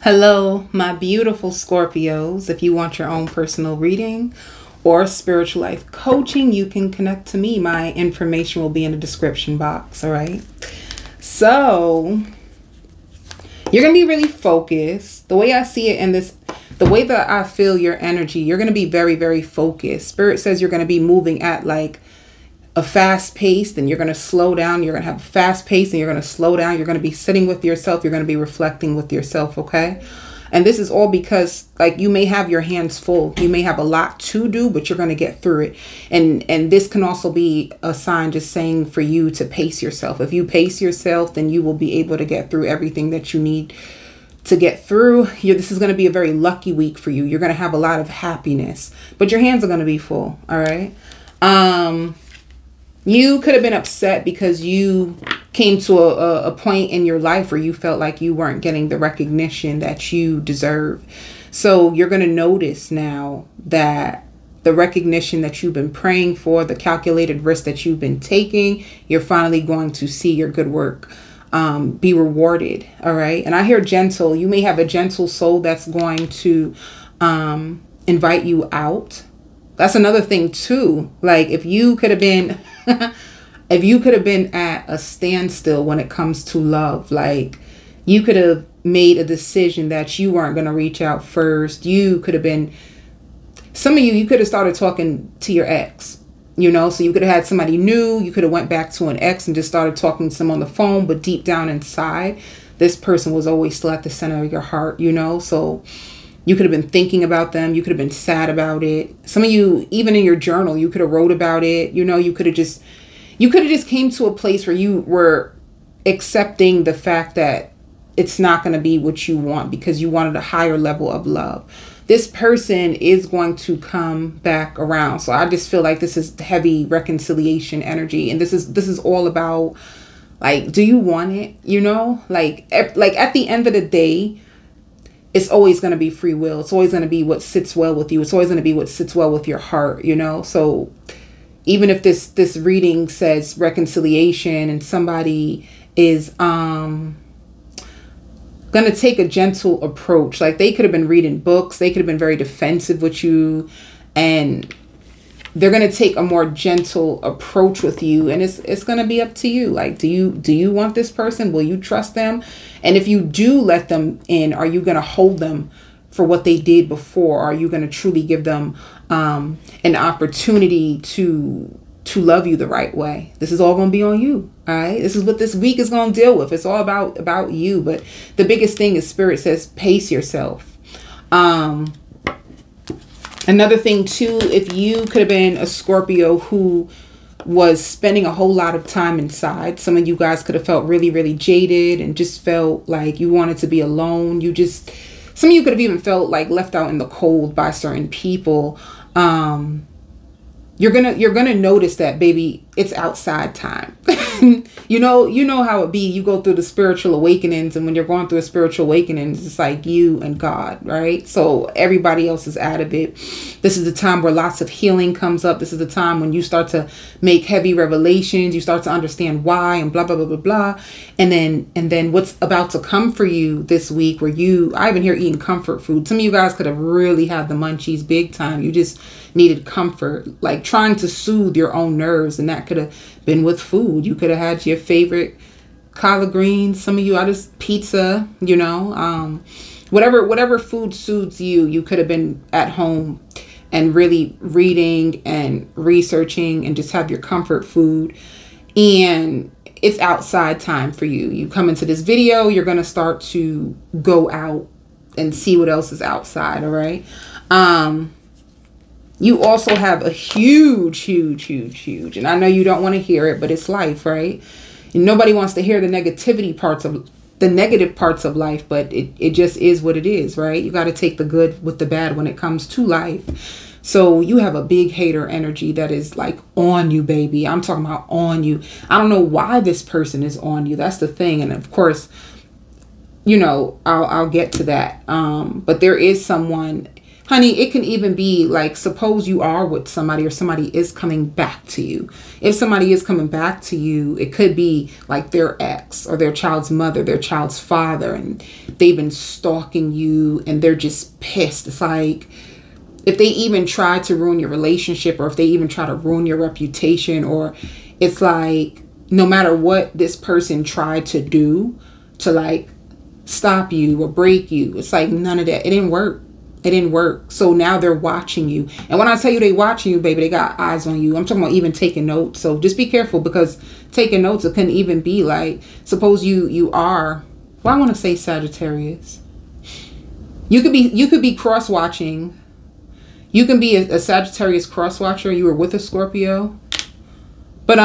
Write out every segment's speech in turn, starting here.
Hello, my beautiful Scorpios. If you want your own personal reading or spiritual life coaching, you can connect to me. My information will be in the description box, all right? So, you're going to be really focused. The way I see it in this, the way that I feel your energy, you're going to be very, very focused. Spirit says you're going to be moving at like a fast pace, then you're going to slow down. You're going to have a fast pace and you're going to slow down. You're going to be sitting with yourself. You're going to be reflecting with yourself. Okay. And this is all because like you may have your hands full. You may have a lot to do, but you're going to get through it. And this can also be a sign just saying for you to pace yourself. If you pace yourself, then you will be able to get through everything that you need to get through. This is going to be a very lucky week for you. You're going to have a lot of happiness, but your hands are going to be full. All right. You could have been upset because you came to a point in your life where you felt like you weren't getting the recognition that you deserve. So you're going to notice now that the recognition that you've been praying for, the calculated risk that you've been taking, you're finally going to see your good work be rewarded. All right. And I hear gentle. You may have a gentle soul that's going to invite you out. That's another thing too. Like if you could have been, if you could have been at a standstill when it comes to love, like you could have made a decision that you weren't going to reach out first. You could have been, some of you could have started talking to your ex, so you could have had somebody new. You could have went back to an ex and just started talking to them on the phone. But deep down inside, this person was always still at the center of your heart, so you could have been thinking about them. You could have been sad about it. Some of you, even in your journal, you could have wrote about it. You could have just came to a place where you were accepting the fact that it's not going to be what you want because you wanted a higher level of love. This person is going to come back around. So I just feel like this is heavy reconciliation energy. And this is all about, like, do you want it? Like at the end of the day, it's always going to be free will. It's always going to be what sits well with you. It's always going to be what sits well with your heart, So even if this reading says reconciliation and somebody is going to take a gentle approach, like they could have been reading books, they could have been very defensive with you, and they're going to take a more gentle approach with you, and it's going to be up to you. Like, do you want this person? Will you trust them? And if you do let them in, are you going to hold them for what they did before? Are you going to truly give them an opportunity to love you the right way? This is all going to be on you. All right. This is what this week is going to deal with. It's all about you. But the biggest thing is Spirit says, pace yourself. Another thing too, if you could have been a Scorpio who was spending a whole lot of time inside, some of you guys could have felt really, really jaded and just felt like you wanted to be alone. Some of you could have even felt like left out in the cold by certain people. You're gonna notice that, baby, it's outside time. you know how it be. You go through the spiritual awakenings, and when you're going through a spiritual awakening, it's like you and God, right? So everybody else is out of it. This is the time where lots of healing comes up. This is the time when you start to make heavy revelations. You start to understand why and blah, blah, blah, blah, blah. And then what's about to come for you this week where I even hear eating comfort food. Some of you guys could have really had the munchies big time. You just needed comfort, like trying to soothe your own nerves. And that could have been with food. You could have had your favorite collard greens. Some of you, just pizza, whatever food soothes you. You could have been at home and really reading and researching and just have your comfort food. And it's outside time for you. You come into this video, you're going to start to go out and see what else is outside. All right. You also have a huge, and I know you don't want to hear it, but it's life, right? And nobody wants to hear the negative parts of life, but it just is what it is, right? You got to take the good with the bad when it comes to life. So you have a big hater energy that is like on you, baby. I'm talking about on you. I don't know why this person is on you. That's the thing. And of course, I'll get to that. But there is someone Honey, it can even be like, suppose you are with somebody or somebody is coming back to you. If somebody is coming back to you, it could be like their ex or their child's mother, their child's father, and they've been stalking you and they're just pissed. It's like, if they even try to ruin your relationship, or if they even try to ruin your reputation, or it's like, no matter what this person tried to do to like stop you or break you, it's like none of that. It didn't work. It didn't work. So now they're watching you. And when I tell you they watching you, baby, they got eyes on you. I'm talking about even taking notes. So just be careful, because taking notes, it can even be like, suppose you are, well, I want to say Sagittarius. You could be cross-watching. You can be a Sagittarius cross-watcher. You were with a Scorpio. But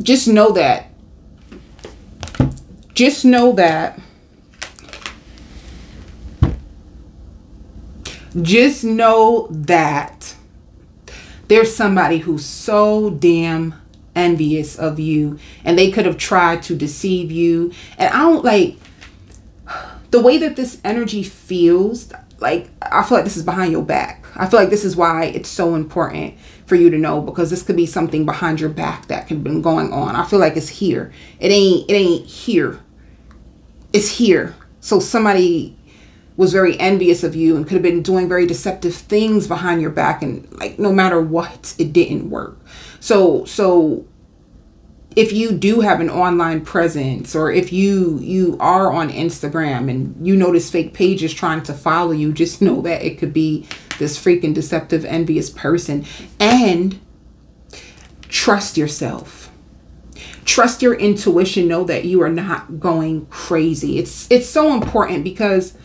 just know that. Just know that. Just know that there's somebody who's so damn envious of you, and they could have tried to deceive you. And I don't like the way that this energy feels. Like, I feel like this is behind your back. I feel like this is why it's so important for you to know, because this could be something behind your back that could have been going on. I feel like it's here. It ain't here. It's here. So somebody was very envious of you and could have been doing very deceptive things behind your back, and like, no matter what, it didn't work. So if you do have an online presence, or if you are on Instagram and you notice fake pages trying to follow you, just know that it could be this freaking deceptive, envious person. And trust yourself. Trust your intuition. Know that you are not going crazy. It's so important, because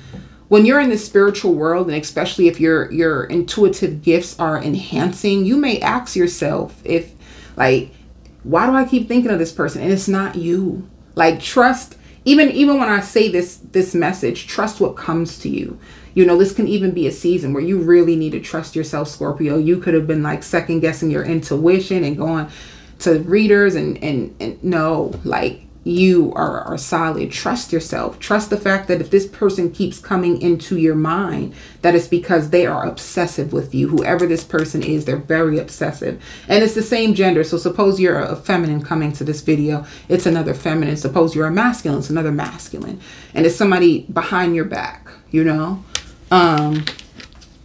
when you're in the spiritual world, and especially if your intuitive gifts are enhancing, you may ask yourself, if like, why do I keep thinking of this person? And it's not you. Like, trust, even when I say this message, trust what comes to you. You know, this can even be a season where you really need to trust yourself, Scorpio. You could have been like second guessing your intuition and going to readers and no, like, you are solid. Trust yourself. Trust the fact that if this person keeps coming into your mind, that it's because they are obsessive with you. Whoever this person is, they're very obsessive. And it's the same gender. So suppose you're a feminine coming to this video, it's another feminine. Suppose you're a masculine, it's another masculine. And it's somebody behind your back, you know?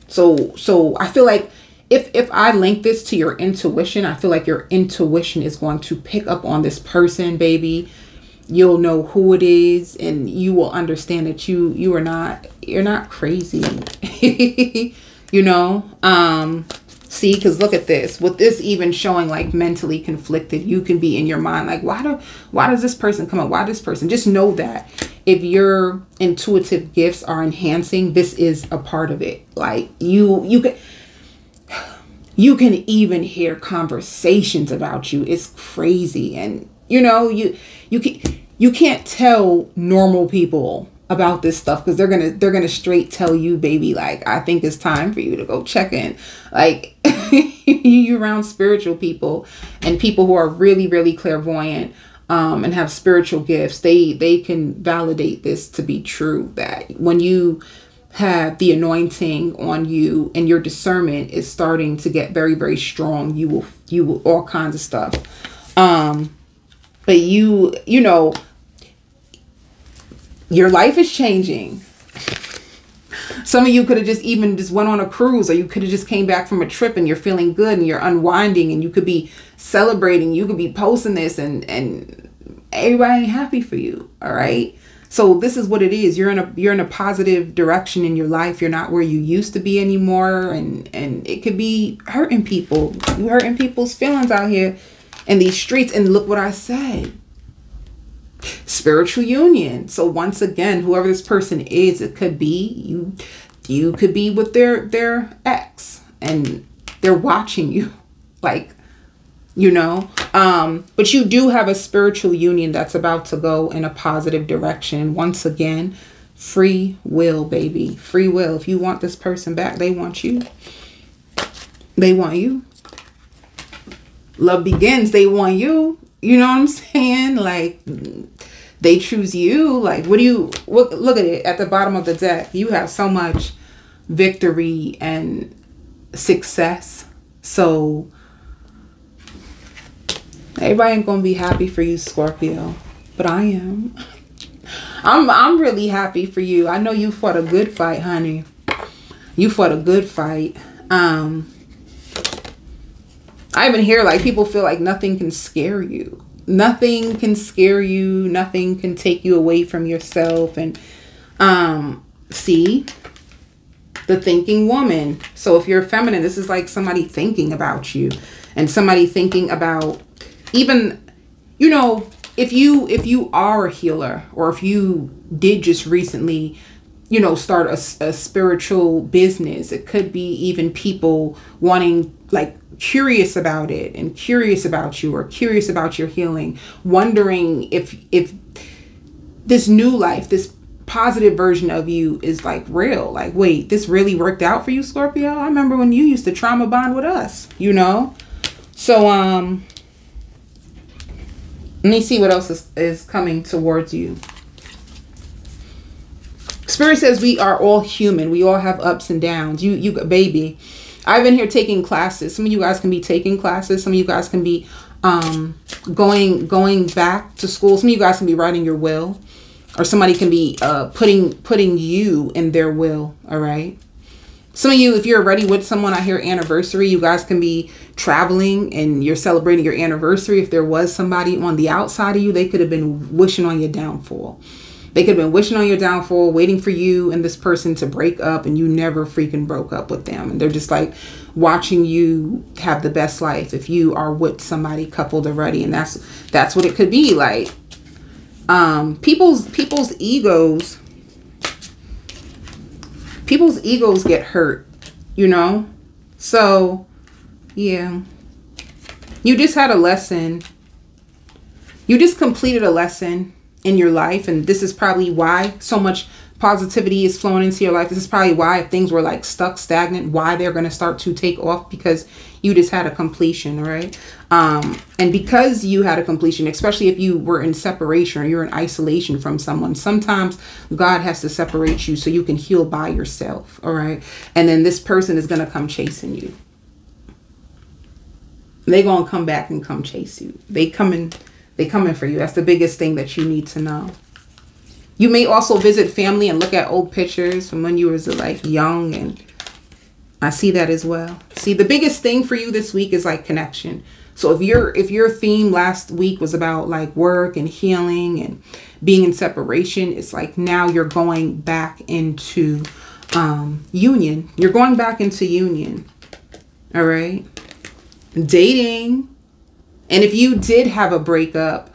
So I feel like if I link this to your intuition, I feel like your intuition is going to pick up on this person, baby. You'll know who it is, and you will understand that you're not crazy. You know? See, because look at this. With this even showing like mentally conflicted, you can be in your mind like, why does this person come up? Why this person? Just know that if your intuitive gifts are enhancing, this is a part of it. Like, you can even hear conversations about you. It's crazy. And you know, you can't tell normal people about this stuff, because they're gonna straight tell you, baby, like, I think it's time for you to go check in. Like, you around spiritual people and people who are really, really clairvoyant and have spiritual gifts, they can validate this to be true, that when you have the anointing on you and your discernment is starting to get very, very strong, you will all kinds of stuff. But you know, your life is changing. Some of you could have just went on a cruise, or you could have just came back from a trip and you're feeling good and you're unwinding, and you could be celebrating. You could be posting this, and everybody ain't happy for you. All right. So this is what it is. You're in a positive direction in your life. You're not where you used to be anymore. And it could be hurting people. You hurting people's feelings out here in these streets. And look what I said. Spiritual union. So once again, whoever this person is, it could be you could be with their ex, and they're watching you, like, you know, but you do have a spiritual union that's about to go in a positive direction. Once again, free will, baby, free will. If you want this person back, they want you. They want you. Love begins. They want you. You know what I'm saying? Like, they choose you. Like, what do you, look at it at the bottom of the deck. You have so much victory and success. So everybody ain't gonna be happy for you, Scorpio, but I am. I'm really happy for you. I know you fought a good fight, honey. You fought a good fight. I even hear like people feel like nothing can scare you. Nothing can scare you. Nothing can take you away from yourself. And see, the thinking woman. So if you're feminine, this is like somebody thinking about you, and somebody thinking about, even, you know, if you are a healer, or if you did just recently, you know, start a spiritual business, it could be even people wanting, like, curious about it and curious about you, or curious about your healing, wondering if this new life, this positive version of you is like real. Like, wait, this really worked out for you, Scorpio? I remember when you used to trauma bond with us, you know? So let me see what else is coming towards you. Spirit says we are all human. We all have ups and downs. You baby, I've been here taking classes. Some of you guys can be taking classes. Some of you guys can be going back to school. Some of you guys can be writing your will, or somebody can be putting you in their will. All right. Some of you, if you're already with someone, I hear anniversary. You guys can be traveling and you're celebrating your anniversary. If there was somebody on the outside of you, they could have been wishing on your downfall. They could have been wishing on your downfall, waiting for you and this person to break up, and you never freaking broke up with them. And they're just like watching you have the best life if you are with somebody coupled already. And that's what it could be like. People's egos get hurt, you know? So, yeah. You just had a lesson. You just completed a lesson in your life, and this is probably why so much positivity is flowing into your life. This is probably why, if things were like stuck, stagnant, why they're going to start to take off, because you just had a completion, right? And because you had a completion, especially if you were in separation or you're in isolation from someone, sometimes God has to separate you so you can heal by yourself, all right? And then this person is going to come chasing you. They're going to come back and come chase you. They coming for you. That's the biggest thing that you need to know. You may also visit family and look at old pictures from when you were like young, and I see that as well. See, the biggest thing for you this week is like connection. So if your theme last week was about like work and healing and being in separation, it's like now you're going back into union. You're going back into union. All right. Dating. And if you did have a breakup,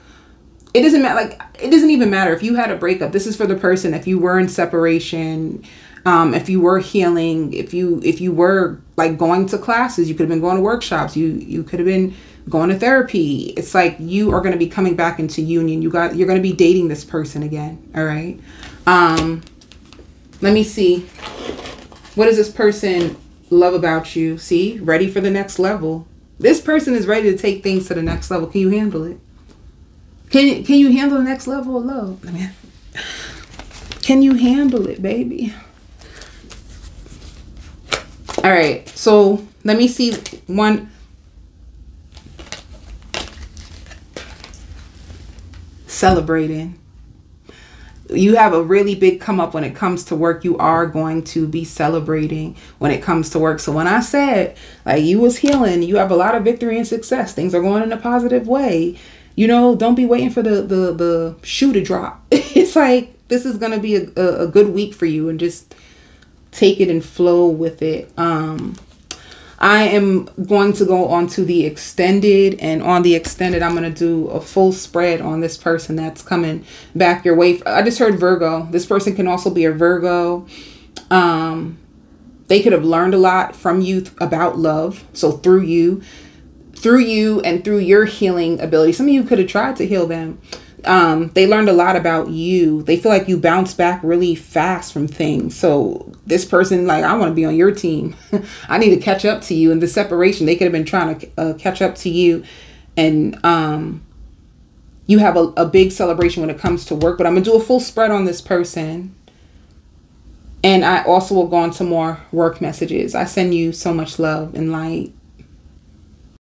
it doesn't matter. Like, it doesn't even matter if you had a breakup. This is for the person. If you were in separation, if you were healing, if you were like going to classes, you could have been going to workshops. You could have been going to therapy. It's like you are going to be coming back into union. You're going to be dating this person again. All right. Let me see. What does this person love about you? See, ready for the next level. This person is ready to take things to the next level. Can you handle it? Can you handle the next level of love? I mean, can you handle it, baby? All right. So let me see one. Celebrating. You have a really big come up when it comes to work. You are going to be celebrating when it comes to work. So when I said like you was healing, you have a lot of victory and success. Things are going in a positive way. You know, don't be waiting for the shoe to drop. It's like, this is going to be a good week for you, and just take it and flow with it. I am going to go on to the extended, and on the extended, I'm going to do a full spread on this person that's coming back your way. I just heard Virgo. This person can also be a Virgo. They could have learned a lot from you about love. So through you and through your healing ability, some of you could have tried to heal them. They learned a lot about you. They feel like you bounce back really fast from things. So this person, like, I want to be on your team. I need to catch up to you. In the separation, they could have been trying to catch up to you. And you have a big celebration when it comes to work. But I'm going to do a full spread on this person. And I also will go on to more work messages. I send you so much love and light.